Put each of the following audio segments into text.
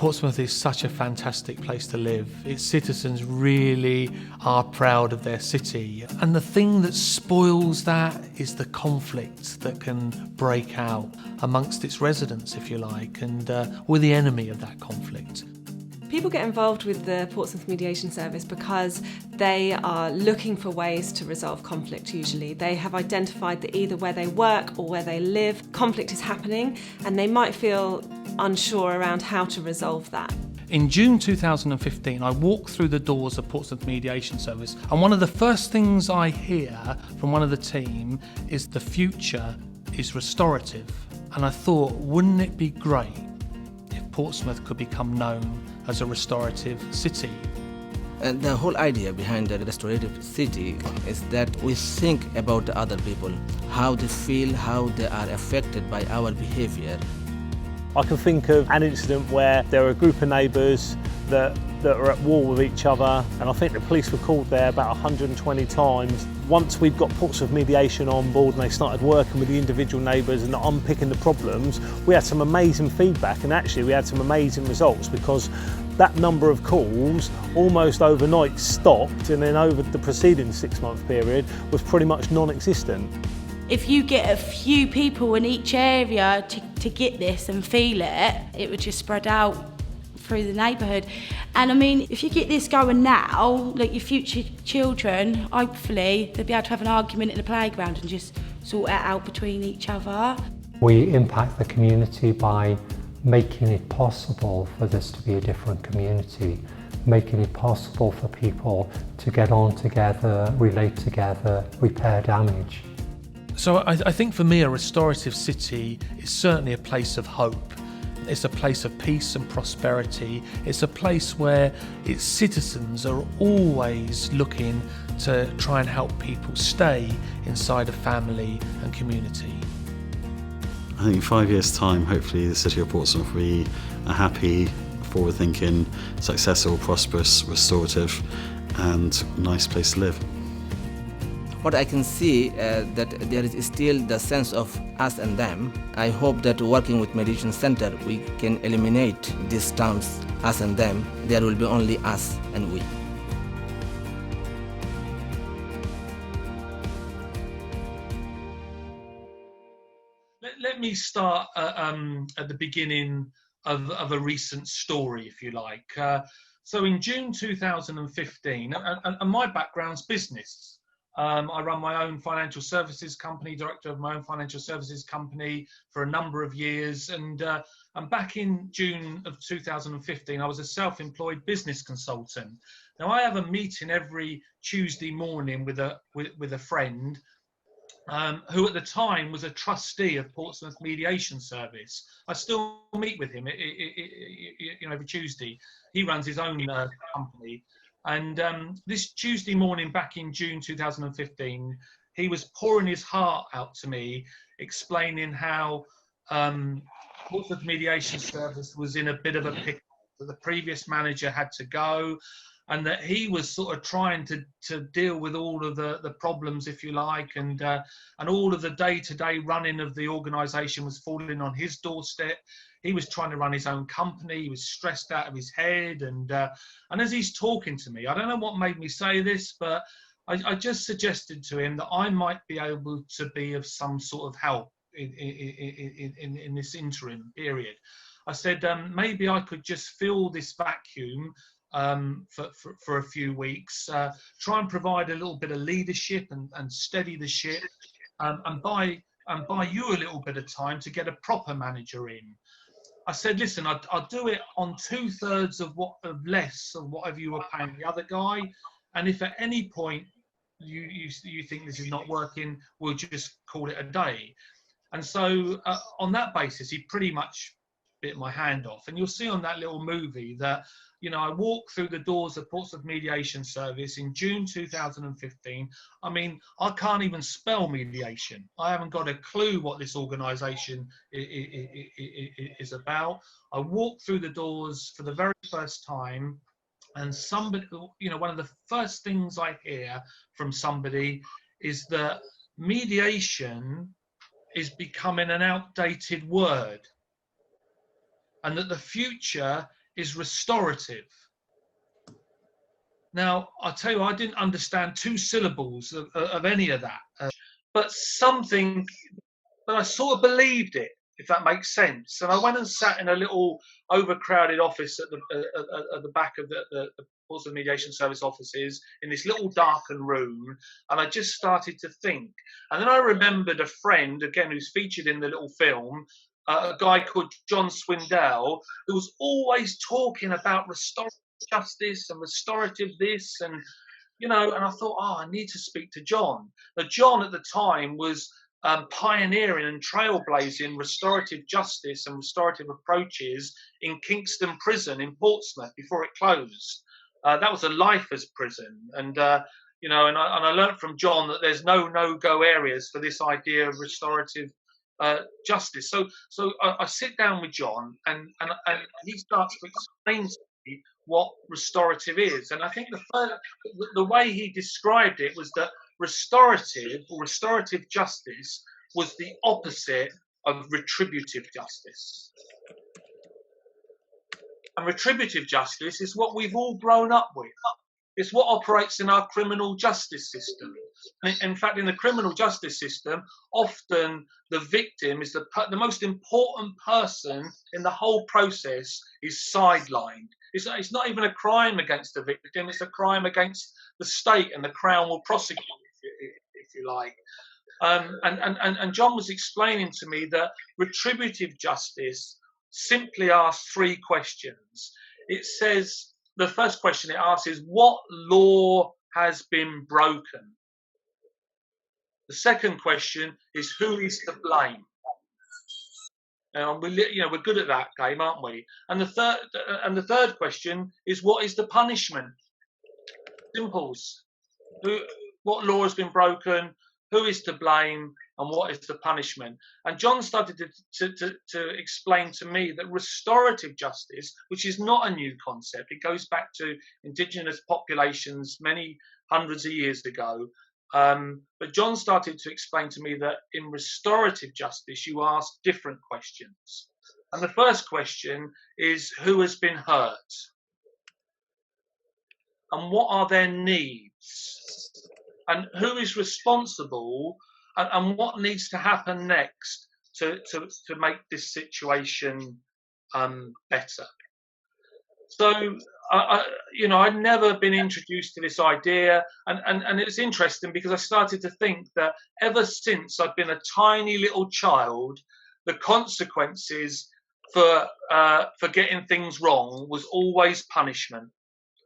Portsmouth is such a fantastic place to live. Its citizens really are proud of their city. And the thing that spoils that is the conflict that can break out amongst its residents, if you like, and we're the enemy of that conflict. People get involved with the Portsmouth Mediation Service because they are looking for ways to resolve conflict usually. They have identified that either where they work or where they live, conflict is happening, and they might feel unsure around how to resolve that. In June 2015, I walked through the doors of Portsmouth Mediation Service, and one of the first things I hear from one of the team is the future is restorative. And I thought, wouldn't it be great if Portsmouth could become known as a restorative city? And the whole idea behind the restorative city is that we think about the other people, how they feel, how they are affected by our behaviour. I can think of an incident where there were a group of neighbours that were at war with each other, and I think the police were called there about 120 times. Once we'd got Portsmouth Mediation on board and they started working with the individual neighbours and unpicking the problems, we had some amazing feedback, and actually we had some amazing results because that number of calls almost overnight stopped, and then over the preceding 6-month period was pretty much non-existent. If you get a few people in each area to get this and feel it, it would just spread out through the neighbourhood. And I mean, if you get this going now, like your future children, hopefully they'll be able to have an argument in the playground and just sort it out between each other. We impact the community by making it possible for this to be a different community, making it possible for people to get on together, relate together, repair damage. So I think for me, a restorative city is certainly a place of hope. It's a place of peace and prosperity. It's a place where its citizens are always looking to try and help people stay inside a family and community. I think in 5 years' time, hopefully the city of Portsmouth will be a happy, forward-thinking, successful, prosperous, restorative and nice place to live. What I can see that there is still the sense of us and them. I hope that working with Mediation Centre we can eliminate these terms, us and them. There will be only us and we. Let me start at the beginning of a recent story, if you like. So in June 2015, and my background's business. I run my own financial services company, director of my own financial services company for a number of years. And back in June of 2015, I was a self-employed business consultant. Now I have a meeting every Tuesday morning with a friend who at the time was a trustee of Portsmouth Mediation Service. I still meet with him, every Tuesday. He runs his own company. And this Tuesday morning back in June 2015, he was pouring his heart out to me, explaining how Portsmouth Mediation Service was in a bit of a pickle, that the previous manager had to go, and that he was sort of trying to deal with all of the problems, if you like, and all of the day-to-day running of the organisation was falling on his doorstep. He was trying to run his own company. He was stressed out of his head. And as he's talking to me, I don't know what made me say this, but I just suggested to him that I might be able to be of some sort of help in this interim period. I said, maybe I could just fill this vacuum for a few weeks, try and provide a little bit of leadership and steady the ship, and buy you a little bit of time to get a proper manager in. I said, listen, I'll do it on 2/3 of less of whatever you were paying the other guy, and if at any point you think this is not working, we'll just call it a day. And so on that basis, he pretty much bit my hand off. And you'll see on that little movie that, I walked through the doors of Portsmouth Mediation Service in June 2015. I mean, I can't even spell mediation. I haven't got a clue what this organisation is about. I walked through the doors for the very first time, and somebody, one of the first things I hear from somebody is that mediation is becoming an outdated word, and that the future is restorative. Now, I tell you, I didn't understand 2 syllables of any of that, but I sort of believed it, if that makes sense. And I went and sat in a little overcrowded office at the back of the Portsmouth Mediation Service offices, in this little darkened room, and I just started to think. And then I remembered a friend, again, who's featured in the little film, a guy called John Swindell, who was always talking about restorative justice and restorative this, and and I thought, I need to speak to John. Now, John at the time was pioneering and trailblazing restorative justice and restorative approaches in Kingston Prison in Portsmouth before it closed. That was a lifers prison, and I learned from John that there's no-go areas for this idea of restorative justice. So I sit down with John, and he starts to explain to me what restorative is. And I think the way he described it was that restorative justice was the opposite of retributive justice. And retributive justice is what we've all grown up with. It's what operates in our criminal justice system. In fact, in the criminal justice system, often the victim is the most important person in the whole process is sidelined. It's not even a crime against the victim, it's a crime against the state, and the Crown will prosecute, if you like. And John was explaining to me that retributive justice simply asks 3 questions. It says, the first question it asks is, what law has been broken? The second question is, who is to blame? And we're good at that game, aren't we? And the third question is, what is the punishment? Simples. What law has been broken? Who is to blame? And what is the punishment? And John started to explain to me that restorative justice, which is not a new concept, it goes back to indigenous populations many hundreds of years ago. But John started to explain to me that in restorative justice, you ask different questions. And the first question is, who has been hurt? And what are their needs? And who is responsible? And what needs to happen next to make this situation better? So, I'd never been introduced to this idea, and it was interesting because I started to think that ever since I'd been a tiny little child, the consequences for getting things wrong was always punishment.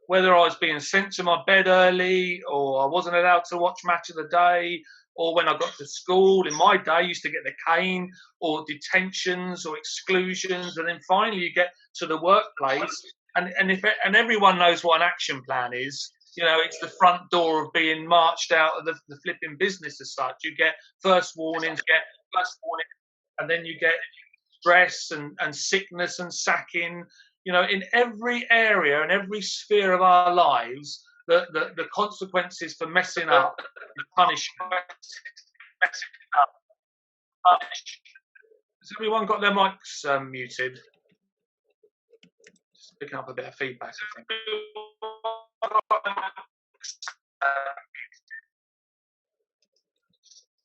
Whether I was being sent to my bed early, or I wasn't allowed to watch Match of the Day, or when I got to school, in my day, I used to get the cane, or detentions, or exclusions, and then finally you get to the workplace, and everyone knows what an action plan is. It's the front door of being marched out of the flipping business as such. You get first warnings, and then you get stress and sickness and sacking. In every area and every sphere of our lives, the consequences for messing up is punishment. Has everyone got their mics muted? Just picking up a bit of feedback, I think.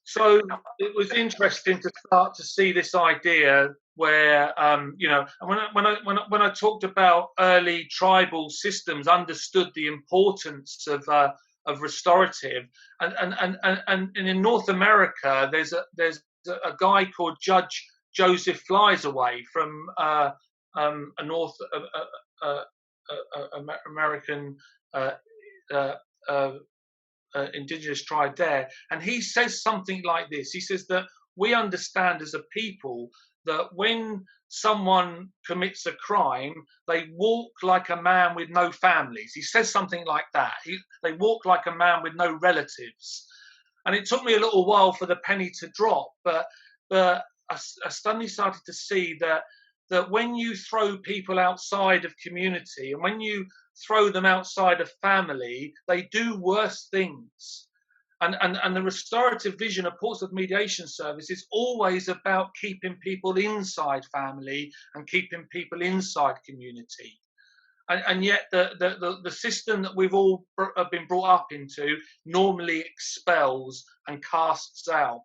So it was interesting to start to see this idea where, and when I talked about early tribal systems, understood the importance of restorative, and in North America, there's a guy called Judge Joseph Fliesaway from a North American indigenous tribe there, and he says something like this. He says that we understand as a people that when someone commits a crime, they walk like a man with no families. He says something like that. They walk like a man with no relatives. And it took me a little while for the penny to drop, but I suddenly started to see that when you throw people outside of community and when you throw them outside of family, they do worse things. And the restorative vision of Portsmouth Mediation Service is always about keeping people inside family and keeping people inside community. and yet the system that we've all been brought up into normally expels and casts out.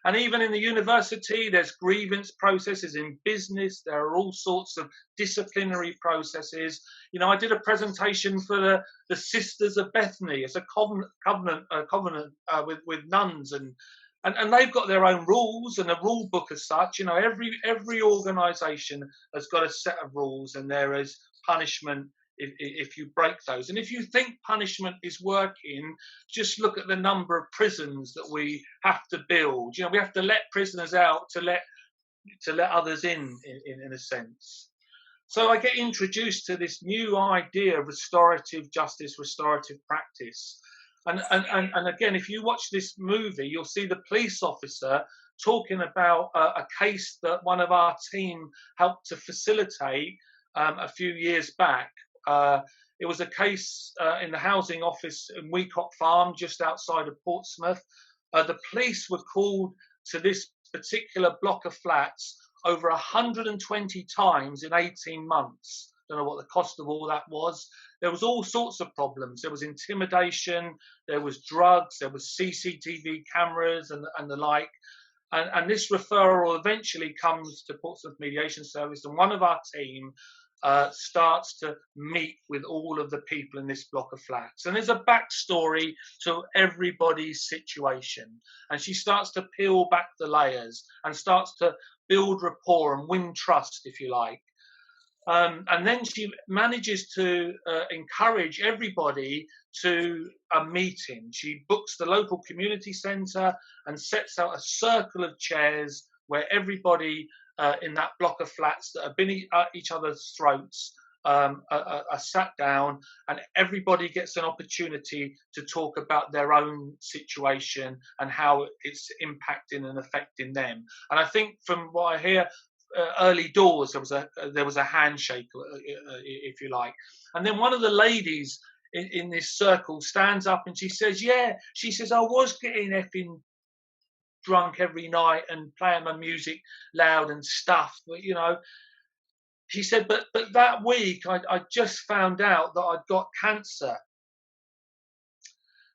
And even in the university, there's grievance processes. In business, there are all sorts of disciplinary processes. You know, I did a presentation for the Sisters of Bethany. It's a covenant with nuns, and they've got their own rules and a rule book as such. You know, every organisation has got a set of rules, and there is punishment if you break those. And if you think punishment is working, just look at the number of prisons that we have to build. You know, we have to let prisoners out to let others in a sense. So I get introduced to this new idea of restorative justice, restorative practice. And again, if you watch this movie, you'll see the police officer talking about a case that one of our team helped to facilitate a few years back. It was a case in the housing office in Wecock Farm, just outside of Portsmouth. The police were called to this particular block of flats over 120 times in 18 months. Don't know what the cost of all that was. There was all sorts of problems. There was intimidation, there was drugs, there was CCTV cameras and the like. And this referral eventually comes to Portsmouth Mediation Service, and one of our team starts to meet with all of the people in this block of flats. And there's a backstory to everybody's situation. And she starts to peel back the layers and starts to build rapport and win trust, if you like. And then she manages to encourage everybody to a meeting. She books the local community centre and sets out a circle of chairs where everybody in that block of flats that have been at each other's throats are sat down, and everybody gets an opportunity to talk about their own situation and how it's impacting and affecting them. And I think from what I hear, early doors there was a handshake, if you like. And then one of the ladies in this circle stands up and she says, I was getting effing drunk every night and playing my music loud and stuff, but you know, she said, but that week I just found out that I'd got cancer.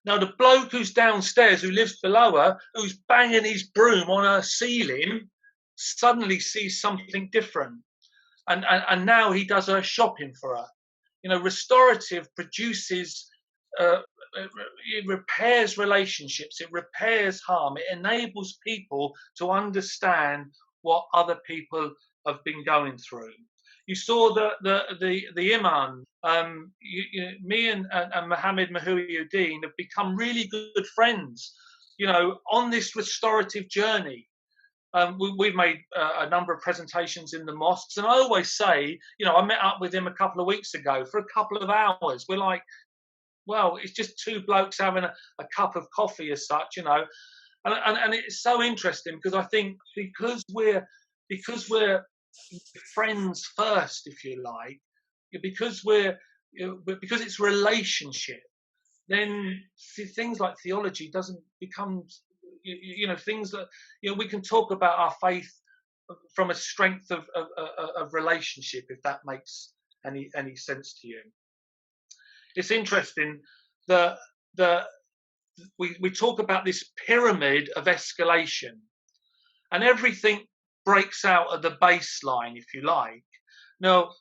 Now the bloke who's downstairs, who lives below her, who's banging his broom on her ceiling, suddenly sees something different, and now he does her shopping for her. You know, restorative produces it repairs relationships, it repairs harm, it enables people to understand what other people have been going through. You saw the Imam. Me and Mohammed Mahuiuddin have become really good friends, you know, on this restorative journey. We've made a number of presentations in the mosques, and I always say, you know, I met up with him a couple of weeks ago for a couple of hours. We're like, well, it's just two blokes having a cup of coffee as such, you know, and it's so interesting because I think because we're friends first, if you like, because it's relationship, then things like theology doesn't become, you know, things that, you know, we can talk about our faith from a strength of relationship, if that makes any sense to you. It's interesting that we talk about this pyramid of escalation, and everything breaks out at the baseline, if you like. Now,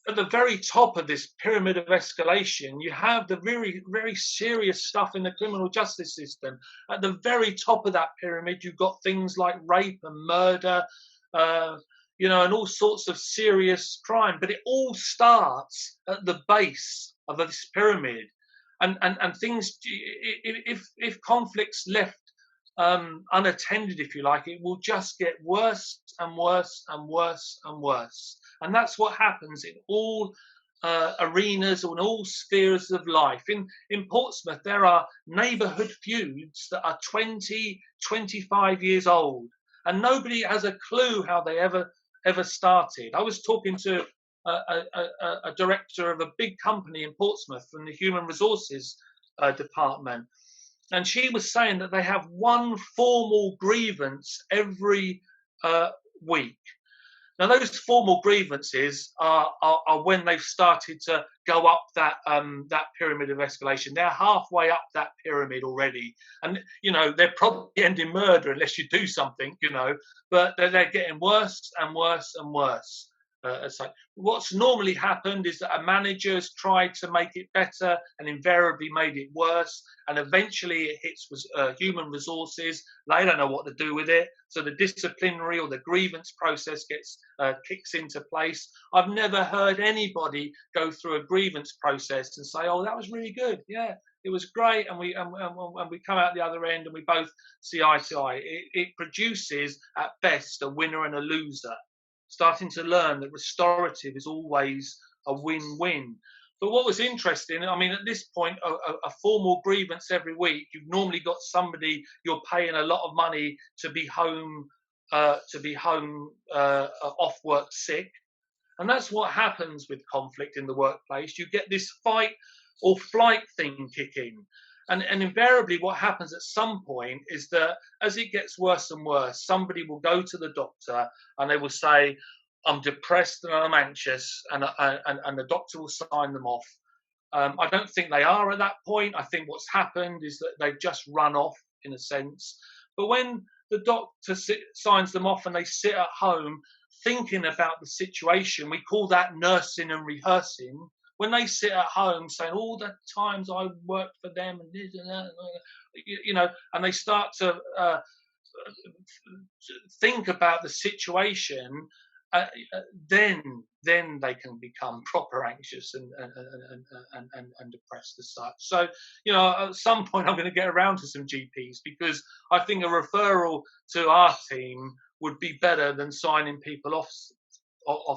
at the very top of this pyramid of escalation, you have the very, very serious stuff in the criminal justice system. At the very top of that pyramid, you've got things like rape and murder, you know, and all sorts of serious crime. But it all starts at the base of this pyramid. And things, if conflicts left unattended, if you like, it will just get worse and worse and worse and worse. And that's what happens in all arenas or in all spheres of life. In Portsmouth, there are neighbourhood feuds that are 20, 25 years old, and nobody has a clue how they ever started. I was talking to a director of a big company in Portsmouth from the human resources department, and she was saying that they have one formal grievance every week. Now, those formal grievances are when they've started to go up that pyramid of escalation. They're halfway up that pyramid already, and they're probably ending murder unless you do something, But they're getting worse and worse and worse. So what's normally happened is that a manager's tried to make it better and invariably made it worse, and eventually it hits human resources. They don't know what to do with it, so the disciplinary or the grievance process kicks into place. I've never heard anybody go through a grievance process and say, "Oh, that was really good. Yeah, it was great," and we come out the other end and we both see eye to eye. It produces at best a winner and a loser. Starting to learn that restorative is always a win-win. But what was interesting, I mean, at this point, a formal grievance every week, you've normally got somebody you're paying a lot of money to be home off work sick. And that's what happens with conflict in the workplace. You get this fight or flight thing kicking. And invariably what happens at some point is that as it gets worse and worse, somebody will go to the doctor and they will say, "I'm depressed and I'm anxious," and the doctor will sign them off. I don't think they are at that point. I think what's happened is that they've just run off in a sense. But when the doctor signs them off and they sit at home thinking about the situation, we call that nursing and rehearsing. When they sit at home saying all the times I worked for them and this and that, and they start to think about the situation, then they can become proper anxious and depressed as such. So, at some point I'm going to get around to some GPs, because I think a referral to our team would be better than signing people off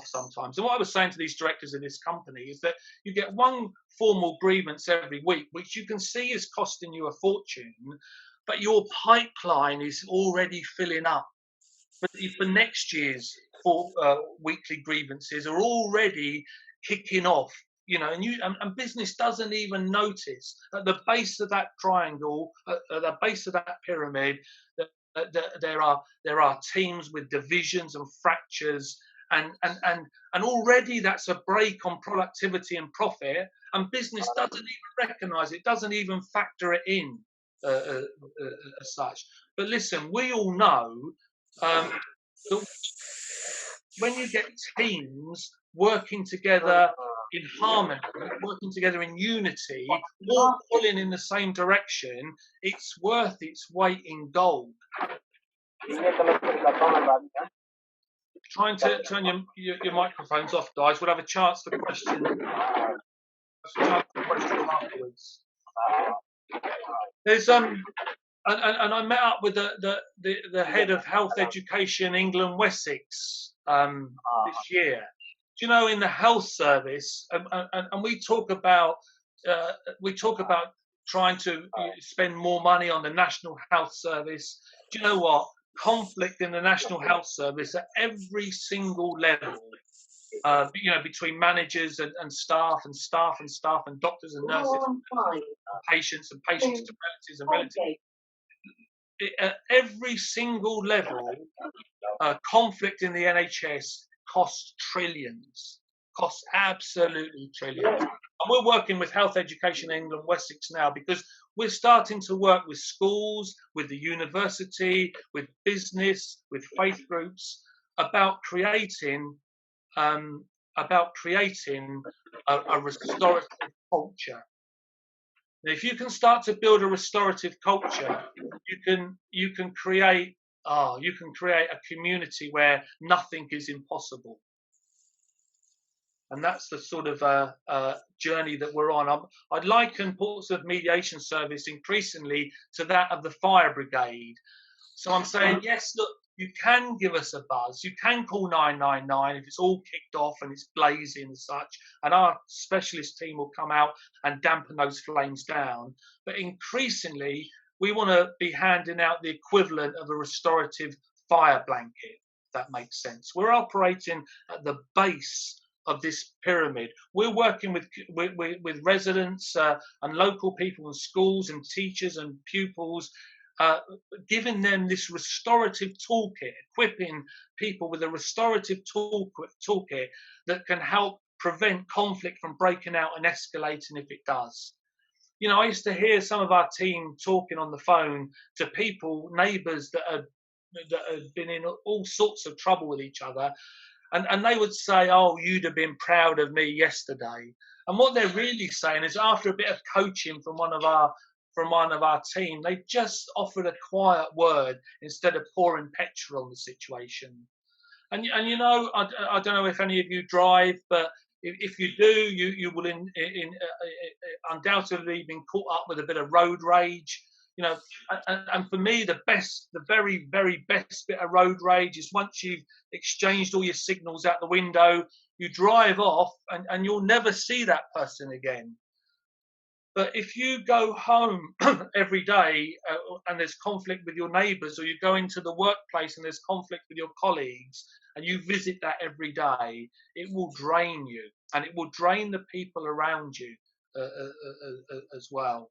sometimes. And what I was saying to these directors of this company is that you get one formal grievance every week, which you can see is costing you a fortune, but your pipeline is already filling up. But for next year's weekly grievances are already kicking off, and business doesn't even notice. At the base of that triangle, at the base of that pyramid, there are teams with divisions and fractures. And already that's a break on productivity and profit, and business doesn't even recognise it, doesn't even factor it in as such. But listen, we all know that when you get teams working together in harmony, working together in unity, all pulling in the same direction, it's worth its weight in gold. Trying to turn your microphones off, guys. We'll have a chance for questions. Afterwards. There's and I met up with the head of health education England Wessex this year. Do you know, in the health service, and we talk about trying to spend more money on the National Health Service. Do you know what? Conflict in the National Health Service at every single level, between managers and staff and doctors and nurses and patients to relatives and relatives. At every single level, conflict in the NHS costs trillions. Costs absolutely trillions. And we're working with Health Education England Wessex now, because we're starting to work with schools, with the university, with business, with faith groups about creating a restorative culture. Now, if you can start to build a restorative culture, you can create a community where nothing is impossible. And that's the sort of journey that we're on. I'd liken Portsmouth Mediation Service increasingly to that of the fire brigade. So I'm saying, yes, look, you can give us a buzz. You can call 999 if it's all kicked off and it's blazing and such. And our specialist team will come out and dampen those flames down. But increasingly, we want to be handing out the equivalent of a restorative fire blanket, if that makes sense. We're operating at the base of this pyramid. We're working with residents and local people and schools and teachers and pupils giving them this restorative toolkit, equipping people with a restorative toolkit that can help prevent conflict from breaking out and escalating if it does. You know, I used to hear some of our team talking on the phone to people, neighbours that had been in all sorts of trouble with each other, and they would say, "Oh, you'd have been proud of me yesterday." And what they're really saying is, after a bit of coaching from one of our team, they just offered a quiet word instead of pouring petrol on the situation. And you know, I don't know if any of you drive, but if you do, you will undoubtedly been caught up with a bit of road rage. You know, and for me, the very, very best bit of road rage is once you've exchanged all your signals out the window, you drive off and you'll never see that person again. But if you go home every day and there's conflict with your neighbours, or you go into the workplace and there's conflict with your colleagues, and you visit that every day, it will drain you, and it will drain the people around you as well.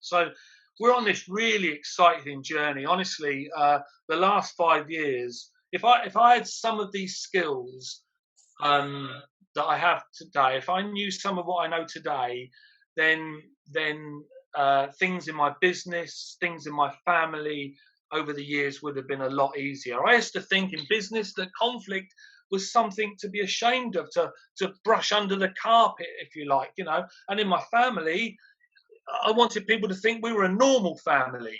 So we're on this really exciting journey. Honestly, the last 5 years, if I had some of these skills that I have today, if I knew some of what I know today, then things in my business, things in my family over the years would have been a lot easier. I used to think in business that conflict was something to be ashamed of, to brush under the carpet, if you like, you know. And in my family, I wanted people to think we were a normal family.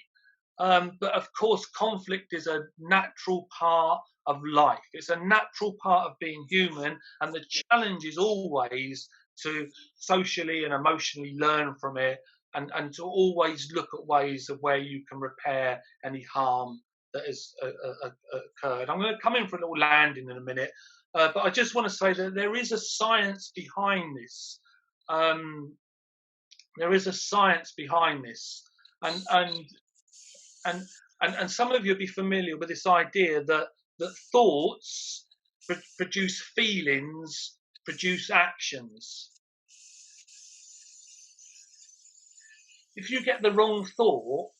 But of course, conflict is a natural part of life. It's a natural part of being human, and the challenge is always to socially and emotionally learn from it, and to always look at ways of where you can repair any harm that has occurred. I'm going to come in for a little landing in a minute, but I just want to say that there is a science behind this. There is a science behind this, and some of you will be familiar with this idea that thoughts produce feelings, produce actions. If you get the wrong thought,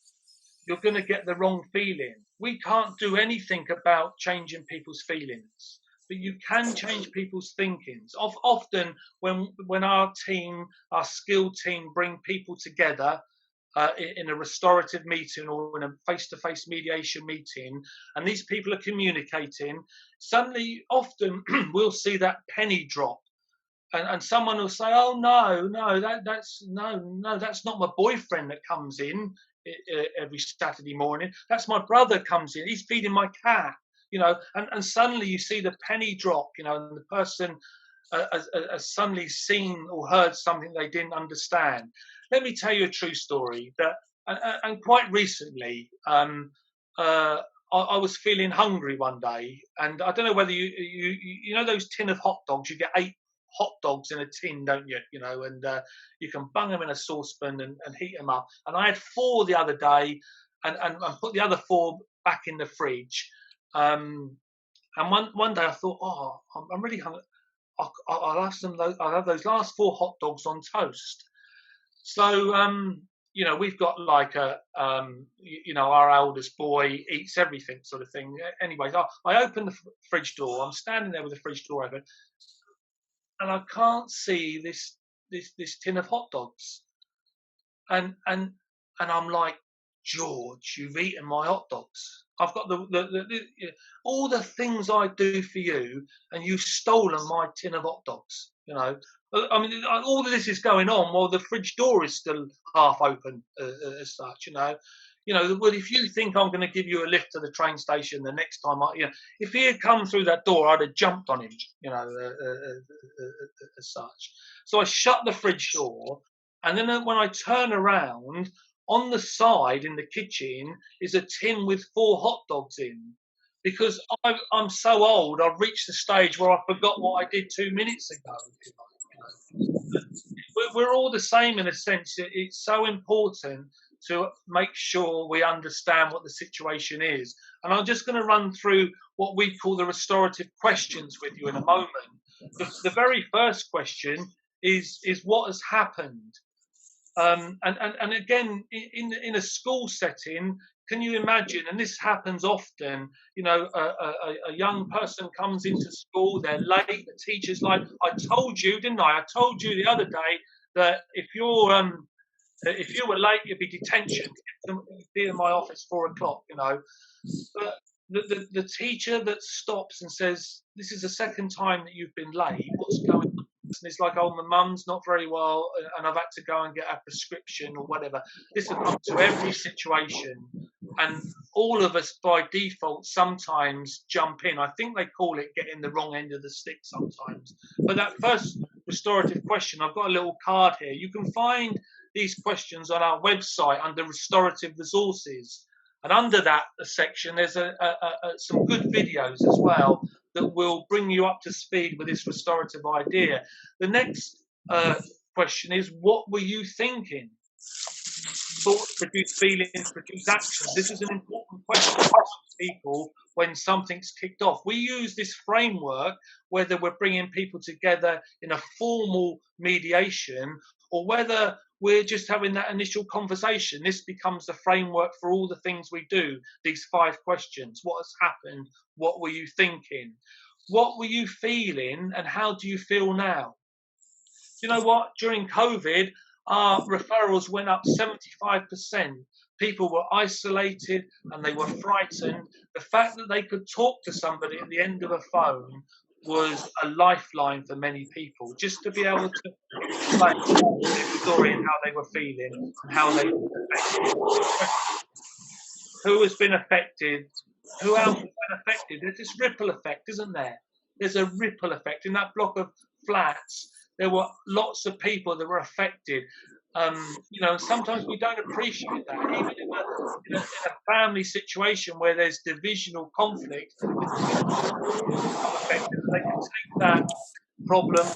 you're going to get the wrong feeling. We can't do anything about changing people's feelings, but you can change people's thinkings. Often when our team, our skilled team, bring people together in a restorative meeting or in a face-to-face mediation meeting, and these people are communicating, suddenly often we'll see that penny drop. And someone will say, "Oh that's not my boyfriend that comes in every Saturday morning. That's my brother comes in. He's feeding my cat." You know, and suddenly you see the penny drop. You know, and the person has suddenly seen or heard something they didn't understand. Let me tell you a true story. And quite recently, I was feeling hungry one day, and I don't know whether you know those tin of hot dogs. You get 8 hot dogs in a tin, don't you? You know, and you can bung them in a saucepan and heat them up. And I had 4 the other day, and put the other 4 back in the fridge. And one day I thought, oh, I'm really hungry. I'll have those last 4 hot dogs on toast. So you know, we've got like you know, our eldest boy eats everything, sort of thing. Anyways, I open the fridge door. I'm standing there with the fridge door open, and I can't see this tin of hot dogs, and I'm like, "George, you've eaten my hot dogs. I've got all the things I do for you, and you've stolen my tin of hot dogs." You know, I mean, all of this is going on while the fridge door is still half open, as such. You know, well, if you think I'm going to give you a lift to the train station the next time, if he had come through that door, I'd have jumped on him. You know, as such. So I shut the fridge door, and then when I turn around, on the side in the kitchen is a tin with 4 hot dogs in, because I'm so old, I've reached the stage where I forgot what I did 2 minutes ago. We're all the same in a sense. It's so important to make sure we understand what the situation is. And I'm just going to run through what we call the restorative questions with you in a moment. The very first question is what has happened? And again, in a school setting, can you imagine, and this happens often, you know, a young person comes into school, they're late, the teacher's like, I told you, didn't I? I told you the other day that if you were late, it'd be detention. You'd be in my office 4 o'clock, you know. But the teacher that stops and says, this is the second time that you've been late, what's going on? And it's like, oh, my mum's not very well and I've had to go and get a prescription or whatever. This will come to every situation. And all of us by default sometimes jump in. I think they call it getting the wrong end of the stick sometimes. But that first restorative question, I've got a little card here. You can find these questions on our website under restorative resources. And under that section, there's some good videos as well that will bring you up to speed with this restorative idea. The next question is, what were you thinking? Thoughts produce feelings, produce actions. This is an important question for people when something's kicked off. We use this framework, whether we're bringing people together in a formal mediation or whether we're just having that initial conversation. This becomes the framework for all the things we do, these 5 questions. What has happened? What were you thinking? What were you feeling? And how do you feel now? You know what? During COVID, our referrals went up 75%. People were isolated and they were frightened. The fact that they could talk to somebody at the end of a phone was a lifeline for many people, just to be able to explain their story and how they were feeling and how they were affected. Who has been affected? Who else has been affected? There's this ripple effect, isn't there? There's a ripple effect. In that block of flats, there were lots of people that were affected. You know, sometimes we don't appreciate that. Even in a family situation where there's divisional conflict, affected, they can take that problem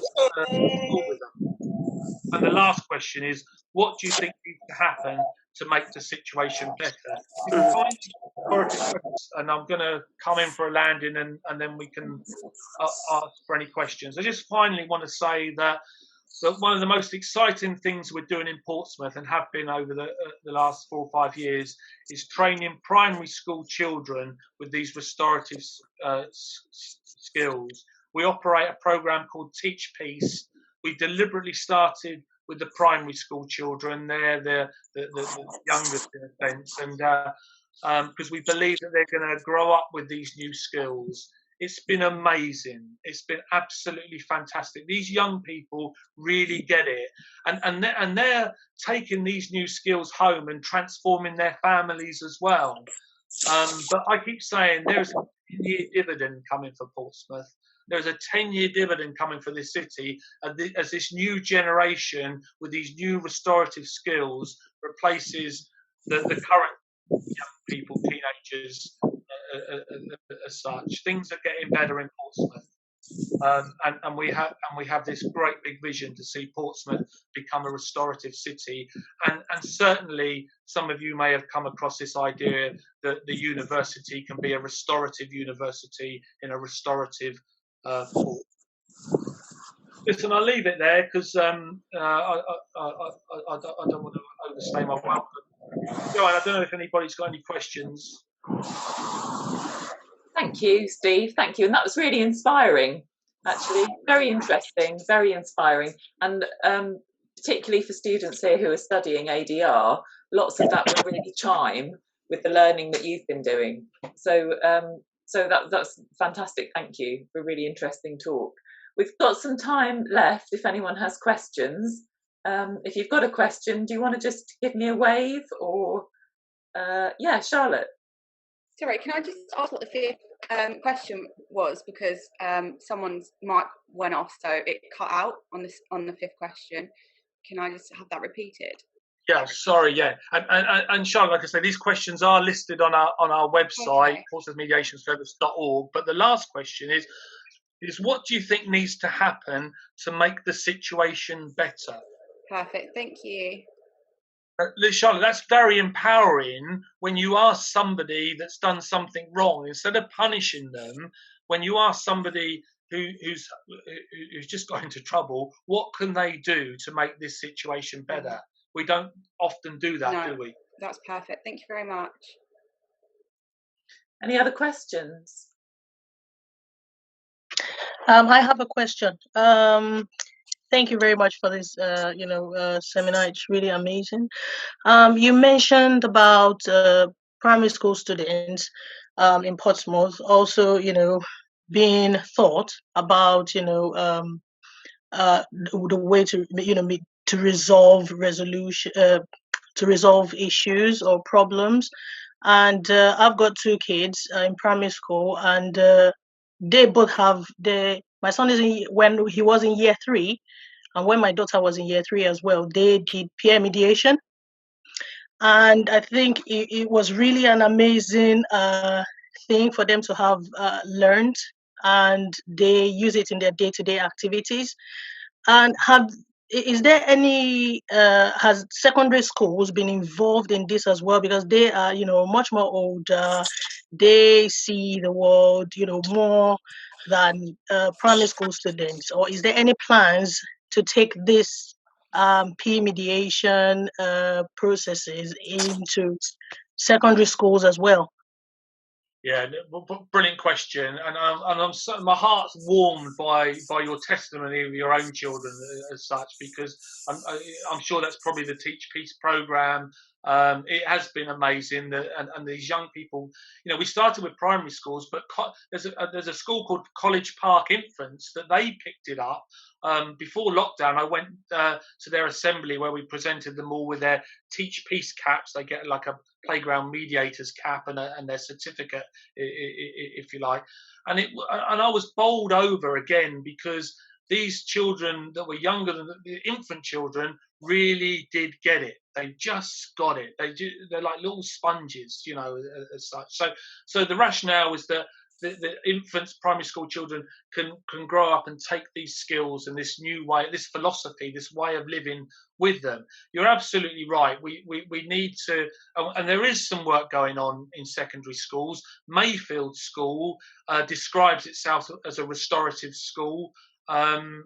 forward with them. And the last question is, what do you think needs to happen to make the situation better? You can find, and I'm going to come in for a landing and then we can ask for any questions. I just finally want to say that one of the most exciting things we're doing in Portsmouth and have been over the last 4 or 5 years is training primary school children with these restorative skills. We operate a program called Teach Peace. We deliberately started with the primary school children. They're the youngest in a sense, and because we believe that they're going to grow up with these new skills. It's been amazing. It's been absolutely fantastic. These young people really get it, and they're taking these new skills home and transforming their families as well. But I keep saying there's a 10-year dividend coming for Portsmouth. There's a 10-year dividend coming for this city as this new generation with these new restorative skills replaces the current young people, teenagers, as such. Things are getting better in Portsmouth, and we have this great big vision to see Portsmouth become a restorative city. And certainly, some of you may have come across this idea that the university can be a restorative university in a restorative port. Listen, I'll leave it there because I don't want to overstay my welcome. Joanne, I don't know if anybody's got any questions. Thank you, Steve. Thank you. And that was really inspiring, actually. Very interesting, very inspiring. And particularly for students here who are studying ADR, lots of that will really chime with the learning that you've been doing. So that's fantastic. Thank you for a really interesting talk. We've got some time left if anyone has questions. If you've got a question, do you want to just give me a wave or, yeah, Charlotte? Sorry, can I just ask what the 5th question was, because someone's mic went off, so it cut out on the 5th question. Can I just have that repeated? Yeah, sorry, yeah. And Charlotte, like I say, these questions are listed on our website, okay, portsmouthmediationservice.org. But the last question is what do you think needs to happen to make the situation better? Perfect, thank you. Charlotte, that's very empowering when you ask somebody that's done something wrong, instead of punishing them, when you ask somebody who's just got into trouble, what can they do to make this situation better? We don't often do that, do we? That's perfect. Thank you very much. Any other questions? I have a question. Thank you very much for this, seminar. It's really amazing. You mentioned about primary school students in Portsmouth also, being thought about, the way to, to resolve issues or problems. And I've got two kids in primary school, and they both have my son when he was in year 3, and when my daughter was in year 3 as well, they did peer mediation. And I think it was really an amazing thing for them to have learned, and they use it in their day-to-day activities. And is there any has secondary schools been involved in this as well? Because they are, much more older. They see the world, more than primary school students. Or is there any plans to take this peer mediation processes into secondary schools as well? Yeah, brilliant question, and my heart's warmed by your testimony of your own children as such, because I'm sure that's probably the Teach Peace programme. It has been amazing, and these young people. We started with primary schools, but there's a school called College Park Infants that they picked it up. Before lockdown, I went to their assembly where we presented them all with their Teach Peace caps. They get like a playground mediators cap and their certificate, if you like. And I was bowled over again, because these children that were younger than the infant children really did get it. They just got it. They're like little sponges, as such. So the rationale is that the infants, primary school children can grow up and take these skills and this new way, this philosophy, this way of living with them. You're absolutely right. We need to, and there is some work going on in secondary schools. Mayfield School describes itself as a restorative school. And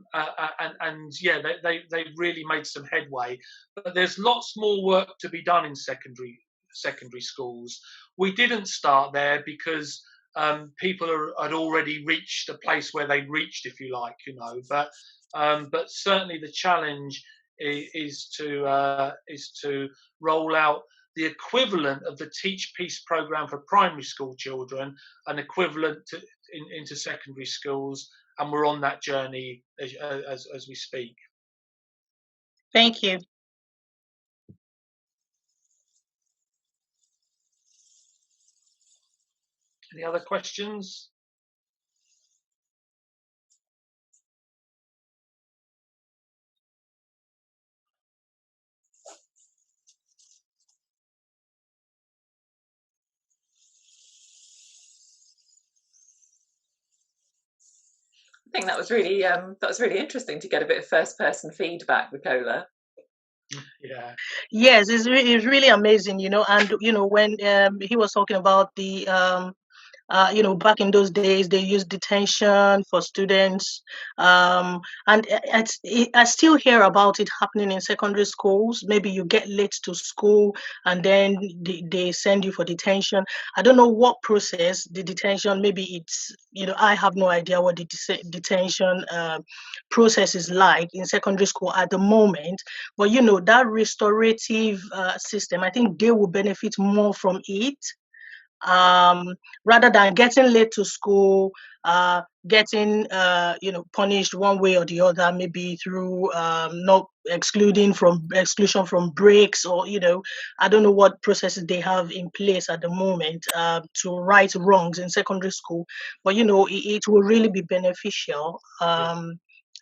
yeah, they've really made some headway. But there's lots more work to be done in secondary schools. We didn't start there because people had already reached a place where they'd reached, if you like, but certainly the challenge is to roll out the equivalent of the Teach Peace programme for primary school children, an equivalent into secondary schools, and we're on that journey as we speak. Thank you. Any other questions? I think that was really interesting to get a bit of first-person feedback, Nicola. Yeah. Yes, it's really amazing, and when he was talking about the back in those days, they used detention for students. And I still hear about it happening in secondary schools. Maybe you get late to school and then they send you for detention. I don't know what process the detention, maybe it's, I have no idea what the detention process is like in secondary school at the moment. But, that restorative system, I think they will benefit more from it. Rather than getting late to school, getting punished one way or the other, maybe through not exclusion from breaks, or I don't know what processes they have in place at the moment to right wrongs in secondary school, but it will really be beneficial.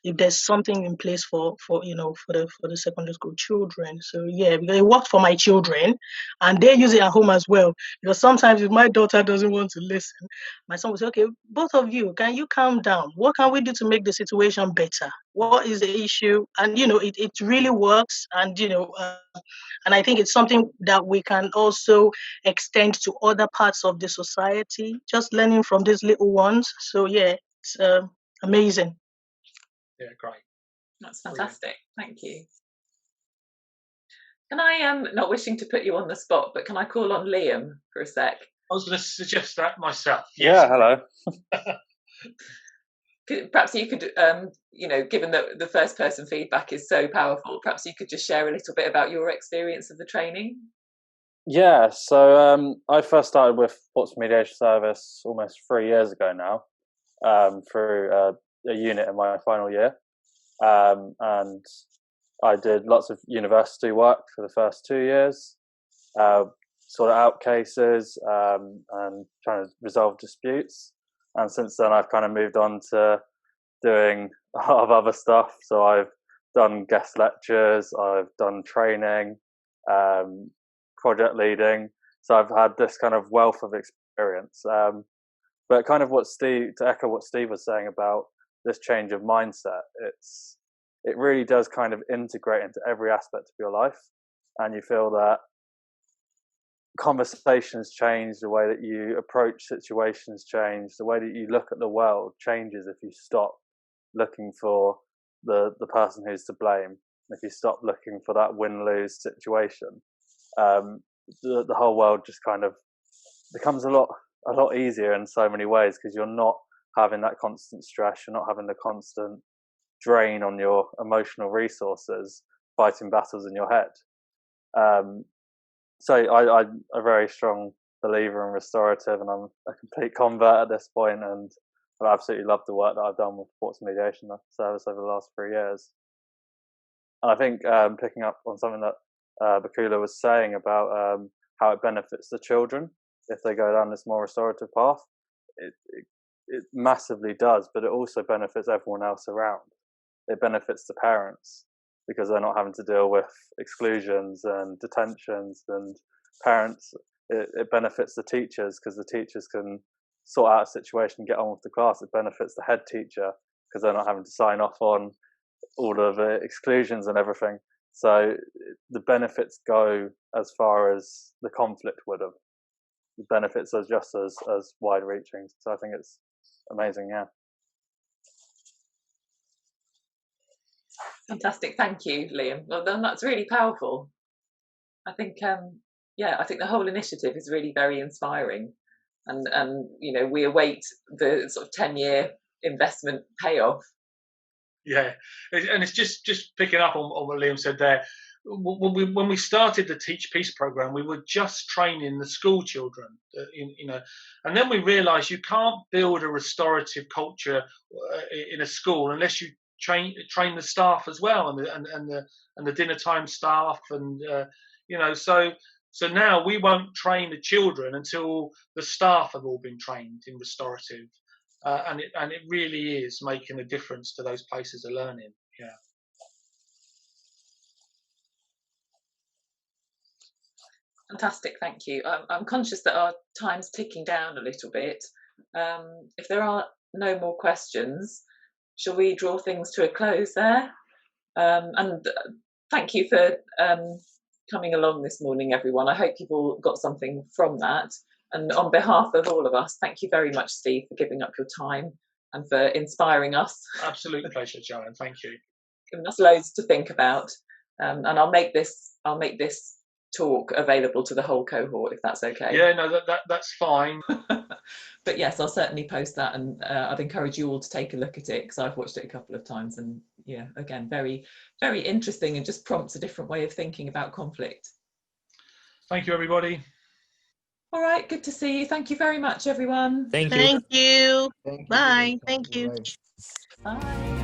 If there's something in place for the secondary school children. So yeah, because it worked for my children, and they use it at home as well. Because sometimes if my daughter doesn't want to listen, my son will say, "Okay, both of you, can you calm down? What can we do to make the situation better? What is the issue?" And it really works. And and I think it's something that we can also extend to other parts of the society. Just learning from these little ones. So yeah, it's amazing. Yeah, great. That's fantastic. Thank you. Can I, not wishing to put you on the spot, but can I call on Liam for a sec? was going to suggest that myself. Yeah, hello. Perhaps you could, given that the first person feedback is so powerful, perhaps you could just share a little bit about your experience of the training. Yeah, so I first started with Portsmouth Mediation Service almost 3 years ago now, through a unit in my final year. And I did lots of university work for the first 2 years, sorted out cases and trying to resolve disputes. And since then, I've kind of moved on to doing a lot of other stuff. So I've done guest lectures, I've done training, project leading. So I've had this kind of wealth of experience. But kind of to echo what Steve was saying about this change of mindset, it really does kind of integrate into every aspect of your life. And you feel that conversations change, the way that you approach situations change, the way that you look at the world changes if you stop looking for the person who's to blame. If you stop looking for that win-lose situation, the whole world just kind of becomes a lot easier in so many ways, because you're not having that constant stress, you're not having the constant drain on your emotional resources fighting battles in your head. So I'm a very strong believer in restorative, and I'm a complete convert at this point, and I absolutely love the work that I've done with Portsmouth Mediation Service over the last 3 years. And I think picking up on something that Bakula was saying about how it benefits the children if they go down this more restorative path, it massively does, but it also benefits everyone else around. It benefits the parents, because they're not having to deal with exclusions and detentions, and parents, it benefits the teachers, because the teachers can sort out a situation and get on with the class. It benefits the head teacher, because they're not having to sign off on all of the exclusions and everything. So the benefits go as far as the conflict would have. The benefits are just as wide reaching. So I think it's amazing, yeah. Fantastic, thank you, Liam. Well, then that's really powerful. I think, I think the whole initiative is really very inspiring, and we await the sort of 10-year investment payoff. Yeah, and it's just picking up on what Liam said there. When we started the Teach Peace program, we were just training the school children, and then we realised you can't build a restorative culture in a school unless you train the staff as well, and the dinner time staff, and so now we won't train the children until the staff have all been trained in restorative, and it really is making a difference to those places of learning. Yeah. Fantastic, thank you. I'm conscious that our time's ticking down a little bit. If there are no more questions, shall we draw things to a close there? And thank you for coming along this morning, everyone. I hope you've all got something from that. And on behalf of all of us, thank you very much, Steve, for giving up your time and for inspiring us. Absolute pleasure, Joanne. Thank you. Giving us loads to think about. And I'll make this talk available to the whole cohort, if that's okay. Yeah, no, that's fine. But yes, I'll certainly post that, and I'd encourage you all to take a look at it, because I've watched it a couple of times, and yeah, again, very, very interesting, and just prompts a different way of thinking about conflict. Thank you, everybody. All right, good to see you. Thank you very much, everyone. Thank you. Bye. Thank you. Bye.